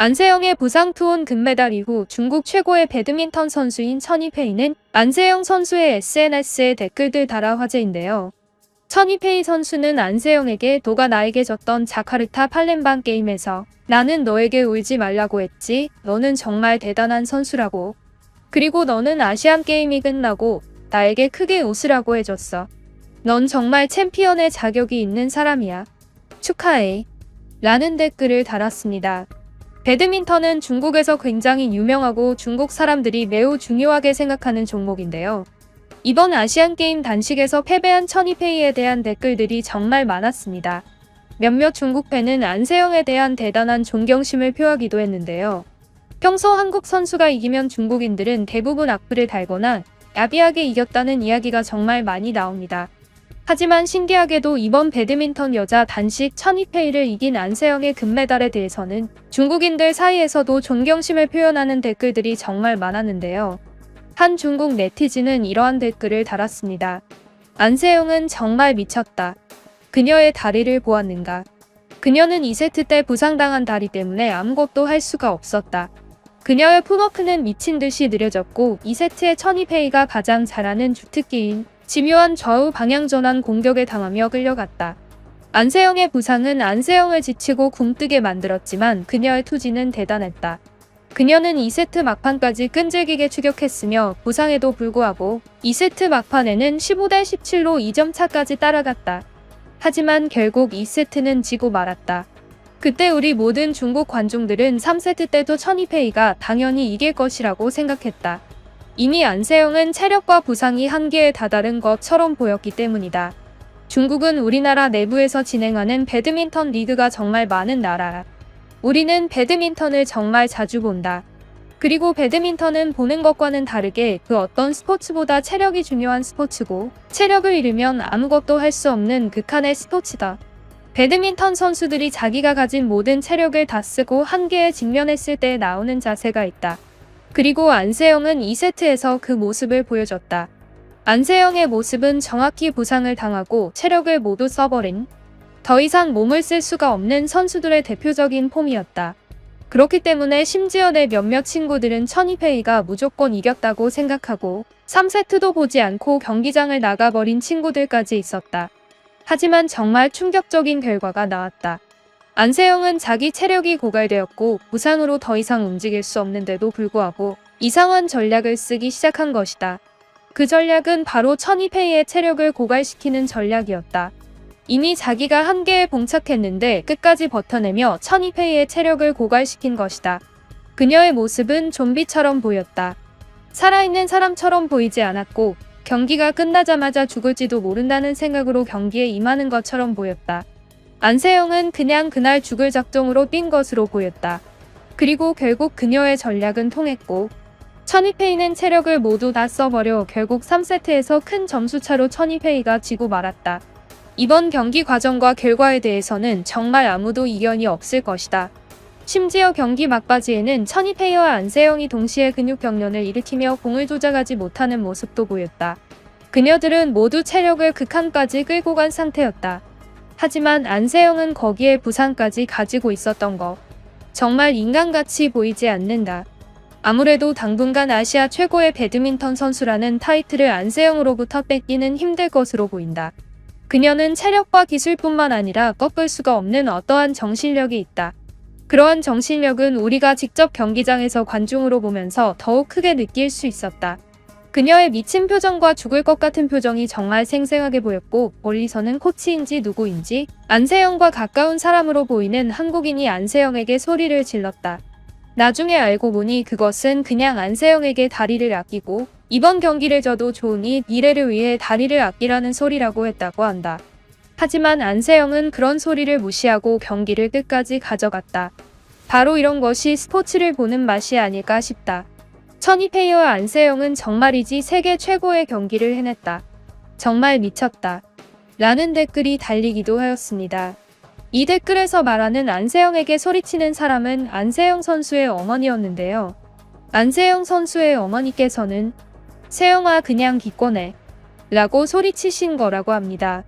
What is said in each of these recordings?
안세영의 부상 투혼 금메달 이후 중국 최고의 배드민턴 선수인 천이페이는 안세영 선수의 SNS에 댓글들 달아 화제인데요. 천이페이 선수는 안세영에게 너가 나에게 졌던 자카르타 팔렘방 게임에서 나는 너에게 울지 말라고 했지. 너는 정말 대단한 선수라고. 그리고 너는 아시안 게임이 끝나고 나에게 크게 웃으라고 해줬어. 넌 정말 챔피언의 자격이 있는 사람이야. 축하해. 라는 댓글을 달았습니다. 배드민턴은 중국에서 굉장히 유명하고 중국 사람들이 매우 중요하게 생각하는 종목인데요. 이번 아시안게임 단식에서 패배한 천이페이에 대한 댓글들이 정말 많았습니다. 몇몇 중국 팬은 안세영에 대한 대단한 존경심을 표하기도 했는데요. 평소 한국 선수가 이기면 중국인들은 대부분 악플을 달거나 야비하게 이겼다는 이야기가 정말 많이 나옵니다. 하지만 신기하게도 이번 배드민턴 여자 단식 천이페이를 이긴 안세영의 금메달에 대해서는 중국인들 사이에서도 존경심을 표현하는 댓글들이 정말 많았는데요. 한 중국 네티즌은 이러한 댓글을 달았습니다. 안세영은 정말 미쳤다. 그녀의 다리를 보았는가? 그녀는 2세트 때 부상당한 다리 때문에 아무것도 할 수가 없었다. 그녀의 풋워크는 미친 듯이 느려졌고 2세트에 천이페이가 가장 잘하는 주특기인 집요한 좌우 방향 전환 공격에 당하며 끌려갔다. 안세영의 부상은 안세영을 지치고 굼뜨게 만들었지만 그녀의 투지는 대단했다. 그녀는 2세트 막판까지 끈질기게 추격했으며 부상에도 불구하고 2세트 막판에는 15대17로 2점 차까지 따라갔다. 하지만 결국 2세트는 지고 말았다. 그때 우리 모든 중국 관중들은 3세트 때도 천이페이가 당연히 이길 것이라고 생각했다. 이미 안세영은 체력과 부상이 한계에 다다른 것처럼 보였기 때문이다. 중국은 우리나라 내부에서 진행하는 배드민턴 리그가 정말 많은 나라야. 우리는 배드민턴을 정말 자주 본다. 그리고 배드민턴은 보는 것과는 다르게 그 어떤 스포츠보다 체력이 중요한 스포츠고 체력을 잃으면 아무것도 할 수 없는 극한의 스포츠다. 배드민턴 선수들이 자기가 가진 모든 체력을 다 쓰고 한계에 직면했을 때 나오는 자세가 있다. 그리고 안세영은 2세트에서 그 모습을 보여줬다. 안세영의 모습은 정확히 부상을 당하고 체력을 모두 써버린 더 이상 몸을 쓸 수가 없는 선수들의 대표적인 폼이었다. 그렇기 때문에 심지어 내 몇몇 친구들은 천이페이가 무조건 이겼다고 생각하고 3세트도 보지 않고 경기장을 나가버린 친구들까지 있었다. 하지만 정말 충격적인 결과가 나왔다. 안세영은 자기 체력이 고갈되었고 부상으로 더 이상 움직일 수 없는데도 불구하고 이상한 전략을 쓰기 시작한 것이다. 그 전략은 바로 천이페이의 체력을 고갈시키는 전략이었다. 이미 자기가 한계에 봉착했는데 끝까지 버텨내며 천이페이의 체력을 고갈시킨 것이다. 그녀의 모습은 좀비처럼 보였다. 살아있는 사람처럼 보이지 않았고 경기가 끝나자마자 죽을지도 모른다는 생각으로 경기에 임하는 것처럼 보였다. 안세영은 그냥 그날 죽을 작정으로 뛴 것으로 보였다. 그리고 결국 그녀의 전략은 통했고 천이페이는 체력을 모두 다 써버려 결국 3세트에서 큰 점수차로 천이페이가 지고 말았다. 이번 경기 과정과 결과에 대해서는 정말 아무도 이견이 없을 것이다. 심지어 경기 막바지에는 천이페이와 안세영이 동시에 근육 경련을 일으키며 공을 조작하지 못하는 모습도 보였다. 그녀들은 모두 체력을 극한까지 끌고 간 상태였다. 하지만 안세영은 거기에 부상까지 가지고 있었던 것. 정말 인간같이 보이지 않는다. 아무래도 당분간 아시아 최고의 배드민턴 선수라는 타이틀을 안세영으로부터 뺏기는 힘들 것으로 보인다. 그녀는 체력과 기술뿐만 아니라 꺾을 수가 없는 어떠한 정신력이 있다. 그러한 정신력은 우리가 직접 경기장에서 관중으로 보면서 더욱 크게 느낄 수 있었다. 그녀의 미친 표정과 죽을 것 같은 표정이 정말 생생하게 보였고 멀리서는 코치인지 누구인지 안세영과 가까운 사람으로 보이는 한국인이 안세영에게 소리를 질렀다. 나중에 알고 보니 그것은 그냥 안세영에게 다리를 아끼고 이번 경기를 져도 좋으니 미래를 위해 다리를 아끼라는 소리라고 했다고 한다. 하지만 안세영은 그런 소리를 무시하고 경기를 끝까지 가져갔다. 바로 이런 것이 스포츠를 보는 맛이 아닐까 싶다. 천이페이와 안세영은 정말이지 세계 최고의 경기를 해냈다. 정말 미쳤다. 라는 댓글이 달리기도 하였습니다. 이 댓글에서 말하는 안세영에게 소리치는 사람은 안세영 선수의 어머니였는데요. 안세영 선수의 어머니께서는 세영아 그냥 기권해 라고 소리치신 거라고 합니다.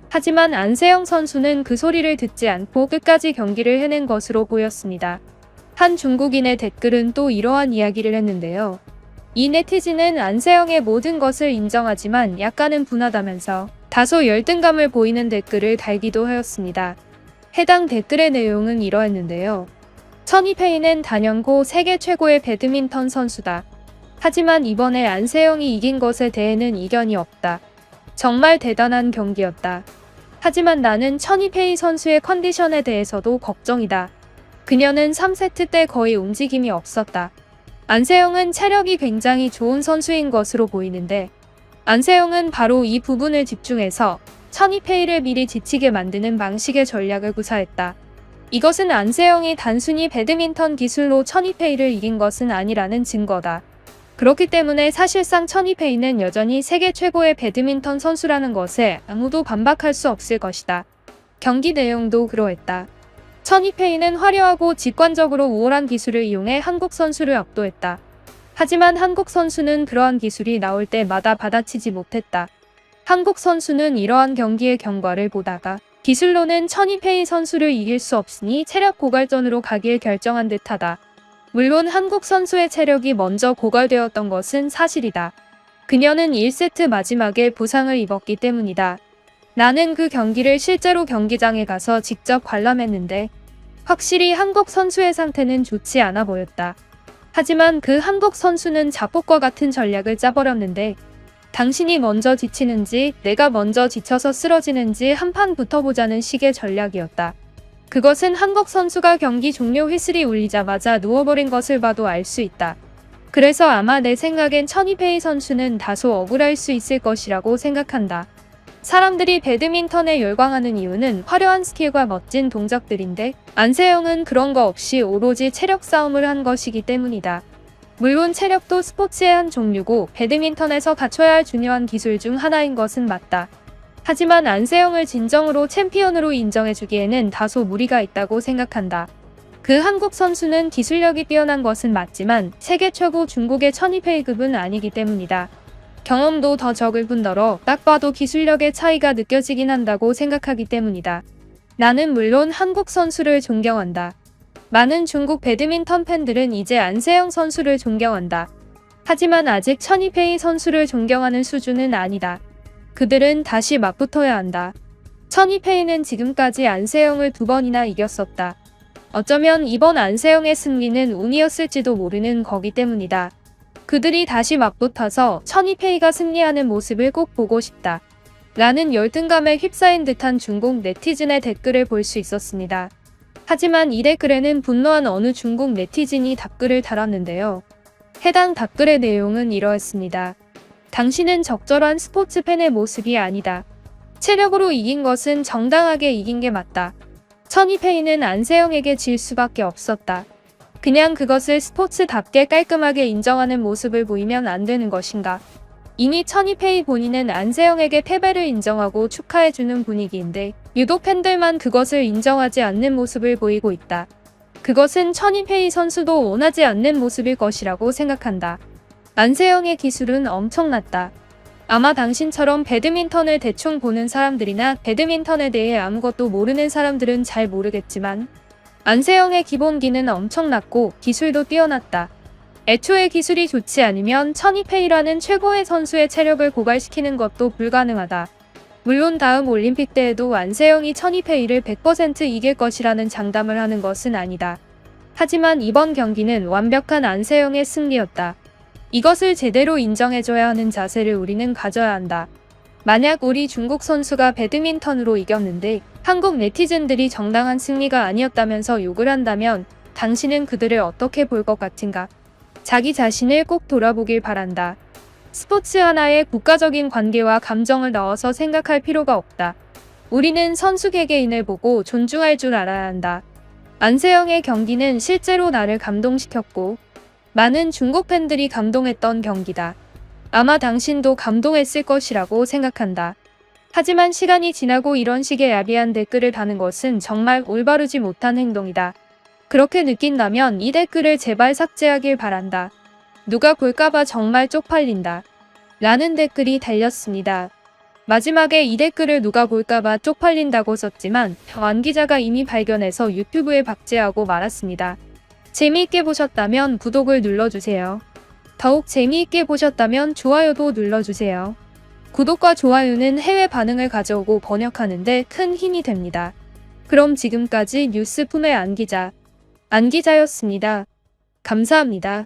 하지만 안세영 선수는 그 소리를 듣지 않고 끝까지 경기를 해낸 것으로 보였습니다. 한 중국인의 댓글은 또 이러한 이야기를 했는데요. 이 네티즌은 안세영의 모든 것을 인정하지만 약간은 분하다면서 다소 열등감을 보이는 댓글을 달기도 하였습니다. 해당 댓글의 내용은 이러했는데요. 천이페이는 단연코 세계 최고의 배드민턴 선수다. 하지만 이번에 안세영이 이긴 것에 대해는 이견이 없다. 정말 대단한 경기였다. 하지만 나는 천이페이 선수의 컨디션에 대해서도 걱정이다. 그녀는 3세트 때 거의 움직임이 없었다. 안세영은 체력이 굉장히 좋은 선수인 것으로 보이는데 안세영은 바로 이 부분을 집중해서 천이페이를 미리 지치게 만드는 방식의 전략을 구사했다. 이것은 안세영이 단순히 배드민턴 기술로 천이페이를 이긴 것은 아니라는 증거다. 그렇기 때문에 사실상 천이페이는 여전히 세계 최고의 배드민턴 선수라는 것에 아무도 반박할 수 없을 것이다. 경기 내용도 그러했다. 천이페이는 화려하고 직관적으로 우월한 기술을 이용해 한국 선수를 압도했다. 하지만 한국 선수는 그러한 기술이 나올 때마다 받아치지 못했다. 한국 선수는 이러한 경기의 경과를 보다가 기술로는 천이페이 선수를 이길 수 없으니 체력 고갈전으로 가길 결정한 듯하다. 물론 한국 선수의 체력이 먼저 고갈되었던 것은 사실이다. 그녀는 1세트 마지막에 부상을 입었기 때문이다. 나는 그 경기를 실제로 경기장에 가서 직접 관람했는데 확실히 한국 선수의 상태는 좋지 않아 보였다. 하지만 그 한국 선수는 자폭과 같은 전략을 짜버렸는데 당신이 먼저 지치는지 내가 먼저 지쳐서 쓰러지는지 한판 붙어보자는 식의 전략이었다. 그것은 한국 선수가 경기 종료 휘슬이 울리자마자 누워버린 것을 봐도 알 수 있다. 그래서 아마 내 생각엔 천이페이 선수는 다소 억울할 수 있을 것이라고 생각한다. 사람들이 배드민턴에 열광하는 이유는 화려한 스킬과 멋진 동작들인데 안세영은 그런 거 없이 오로지 체력 싸움을 한 것이기 때문이다. 물론 체력도 스포츠의 한 종류고 배드민턴에서 갖춰야 할 중요한 기술 중 하나인 것은 맞다. 하지만 안세영을 진정으로 챔피언으로 인정해주기에는 다소 무리가 있다고 생각한다. 그 한국 선수는 기술력이 뛰어난 것은 맞지만 세계 최고 중국의 천이페이급은 아니기 때문이다. 경험도 더 적을 뿐더러 딱 봐도 기술력의 차이가 느껴지긴 한다고 생각하기 때문이다. 나는 물론 한국 선수를 존경한다. 많은 중국 배드민턴 팬들은 이제 안세영 선수를 존경한다. 하지만 아직 천이페이 선수를 존경하는 수준은 아니다. 그들은 다시 맞붙어야 한다. 천이페이는 지금까지 안세영을 2번이나 이겼었다. 어쩌면 이번 안세영의 승리는 운이었을지도 모르는 거기 때문이다. 그들이 다시 맞붙어서 천이페이가 승리하는 모습을 꼭 보고 싶다. 라는 열등감에 휩싸인 듯한 중국 네티즌의 댓글을 볼 수 있었습니다. 하지만 이 댓글에는 분노한 어느 중국 네티즌이 답글을 달았는데요. 해당 답글의 내용은 이러했습니다. 당신은 적절한 스포츠 팬의 모습이 아니다. 체력으로 이긴 것은 정당하게 이긴 게 맞다. 천이페이는 안세영에게 질 수밖에 없었다. 그냥 그것을 스포츠답게 깔끔하게 인정하는 모습을 보이면 안 되는 것인가. 이미 천이페이 본인은 안세영에게 패배를 인정하고 축하해주는 분위기인데 유독 팬들만 그것을 인정하지 않는 모습을 보이고 있다. 그것은 천이페이 선수도 원하지 않는 모습일 것이라고 생각한다. 안세영의 기술은 엄청났다. 아마 당신처럼 배드민턴을 대충 보는 사람들이나 배드민턴에 대해 아무것도 모르는 사람들은 잘 모르겠지만 안세영의 기본기는 엄청났고 기술도 뛰어났다. 애초에 기술이 좋지 않으면 천이페이라는 최고의 선수의 체력을 고갈시키는 것도 불가능하다. 물론 다음 올림픽 때에도 안세영이 천이페이를 100% 이길 것이라는 장담을 하는 것은 아니다. 하지만 이번 경기는 완벽한 안세영의 승리였다. 이것을 제대로 인정해줘야 하는 자세를 우리는 가져야 한다. 만약 우리 중국 선수가 배드민턴으로 이겼는데 한국 네티즌들이 정당한 승리가 아니었다면서 욕을 한다면 당신은 그들을 어떻게 볼 것 같은가? 자기 자신을 꼭 돌아보길 바란다. 스포츠 하나에 국가적인 관계와 감정을 넣어서 생각할 필요가 없다. 우리는 선수 개개인을 보고 존중할 줄 알아야 한다. 안세영의 경기는 실제로 나를 감동시켰고 많은 중국 팬들이 감동했던 경기다. 아마 당신도 감동했을 것이라고 생각한다. 하지만 시간이 지나고 이런 식의 야비한 댓글을 다는 것은 정말 올바르지 못한 행동이다. 그렇게 느낀다면 이 댓글을 제발 삭제하길 바란다. 누가 볼까봐 정말 쪽팔린다. 라는 댓글이 달렸습니다. 마지막에 이 댓글을 누가 볼까봐 쪽팔린다고 썼지만 안 기자가 이미 발견해서 유튜브에 박제하고 말았습니다. 재미있게 보셨다면 구독을 눌러주세요. 더욱 재미있게 보셨다면 좋아요도 눌러주세요. 구독과 좋아요는 해외 반응을 가져오고 번역하는 데 큰 힘이 됩니다. 그럼 지금까지 뉴스품의 안기자였습니다. 감사합니다.